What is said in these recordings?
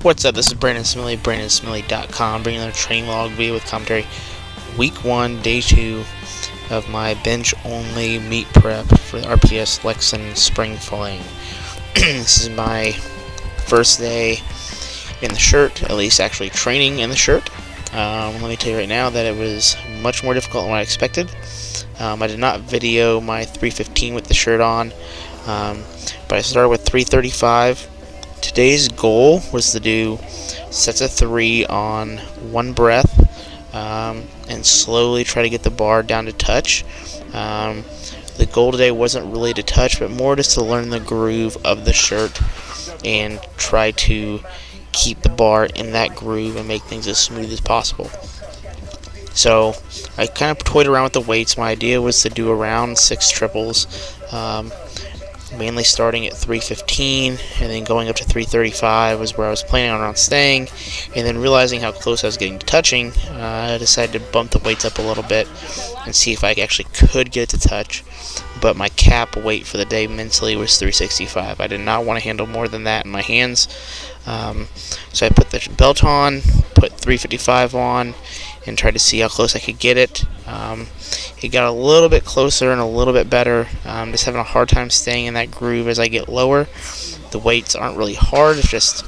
What's up? This is Brandon Smitley, BrandonSmitley.com, bringing another training log video with commentary. Week 1, Day 2 of my bench-only meet prep for the RPS Lexen Spring Fling. This is my first day in the shirt, at least actually training in the shirt. Let me tell you right now that it was much more difficult than what I expected. I did not video my 315 with the shirt on, but I started with 335. Today's goal was to do sets of 3 on one breath, and slowly try to get the bar down to touch. The goal today wasn't really to touch, but more just to learn the groove of the shirt and try to keep the bar in that groove and make things as smooth as possible. So I kind of toyed around with the weights. My idea was to do around 6 triples, mainly starting at 315 and then going up to 335 was where I was planning on staying, and then realizing how close I was getting to touching, I decided to bump the weights up a little bit and see if I actually could get it to touch. But my cap weight for the day mentally was 365. I did not want to handle more than that in my hands, so I put the belt on, put 355 on, and tried to see how close I could get it. It got a little bit closer and a little bit better. Just having a hard time staying in that groove as I get lower. The weights aren't really hard, it's just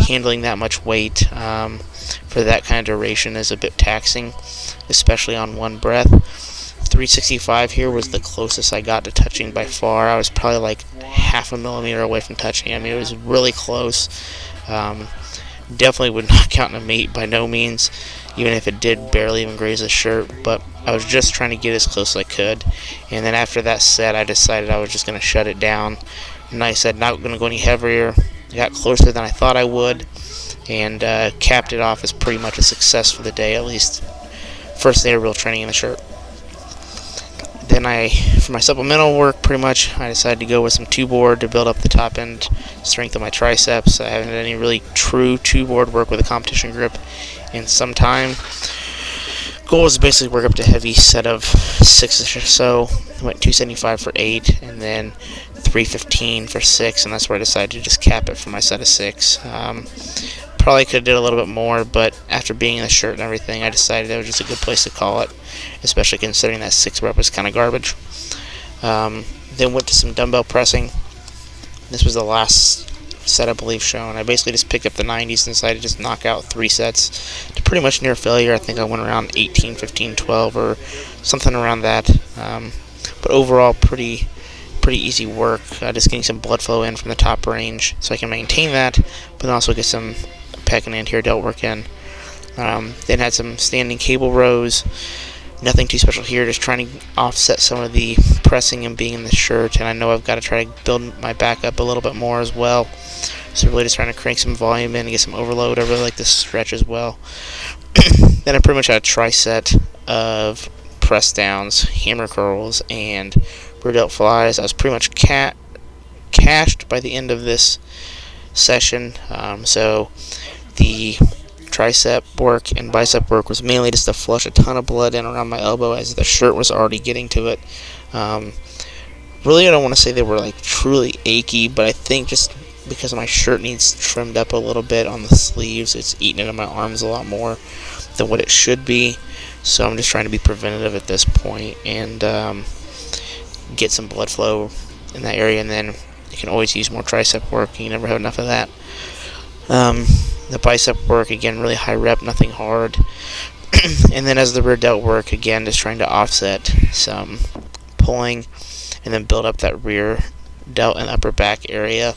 handling that much weight for that kind of duration is a bit taxing, especially on one breath. 365 here was the closest I got to touching by far. I was probably like half a millimeter away from touching. I mean, it was really close. Definitely would not count in a meet by no means, even if it did barely even graze the shirt, but I was just trying to get as close as I could. And then after that set, I decided I was just going to shut it down, and I said not going to go any heavier. I got closer than I thought I would, and capped it off as pretty much a success for the day, at least first day of real training in the shirt. Then for my supplemental work, pretty much, I decided to go with some 2-board to build up the top end strength of my triceps. I haven't had any really true 2-board work with a competition grip in some time. Goal was basically work up to heavy set of 6 or so. I went 275 for 8, and then 315 for 6, and that's where I decided to just cap it for my set of 6. Probably could have did a little bit more, but after being in the shirt and everything, I decided that was just a good place to call it, especially considering that 6 rep was kind of garbage. Then went to some dumbbell pressing. This was the last set, I believe, shown. I basically just picked up the 90s and decided to just knock out 3 sets to pretty much near failure. I think I went around 18, 15, 12 or something around that. But overall, pretty easy work. Just getting some blood flow in from the top range so I can maintain that, but also get some pec and anterior delt work in. Then had some standing cable rows. Nothing too special here, just trying to offset some of the pressing and being in the shirt, and I know I've got to try to build my back up a little bit more as well. So really just trying to crank some volume in and get some overload. I really like this stretch as well. Then I pretty much had a tri-set of press downs, hammer curls, and rear delt flies. I was pretty much cashed by the end of this session, so the tricep work and bicep work was mainly just to flush a ton of blood in around my elbow as the shirt was already getting to it. Really, I don't want to say they were like truly achy, but I think just because my shirt needs trimmed up a little bit on the sleeves, it's eating into my arms a lot more than what it should be. So I'm just trying to be preventative at this point and get some blood flow in that area, and then you can always use more tricep work. You never have enough of that. The bicep work, again, really high rep, nothing hard. And then as the rear delt work, again, just trying to offset some pulling and then build up that rear delt and upper back area.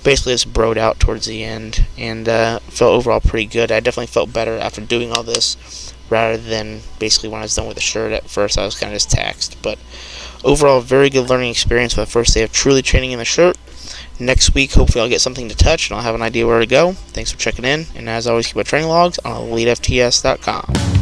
Basically just broed out towards the end, and felt overall pretty good. I definitely felt better after doing all this rather than basically when I was done with the shirt. At first I was kind of just taxed, but overall very good learning experience for the first day of truly training in the shirt. Next week, hopefully I'll get something to touch and I'll have an idea where to go. Thanks for checking in, and as always, keep our training logs on elitefts.com.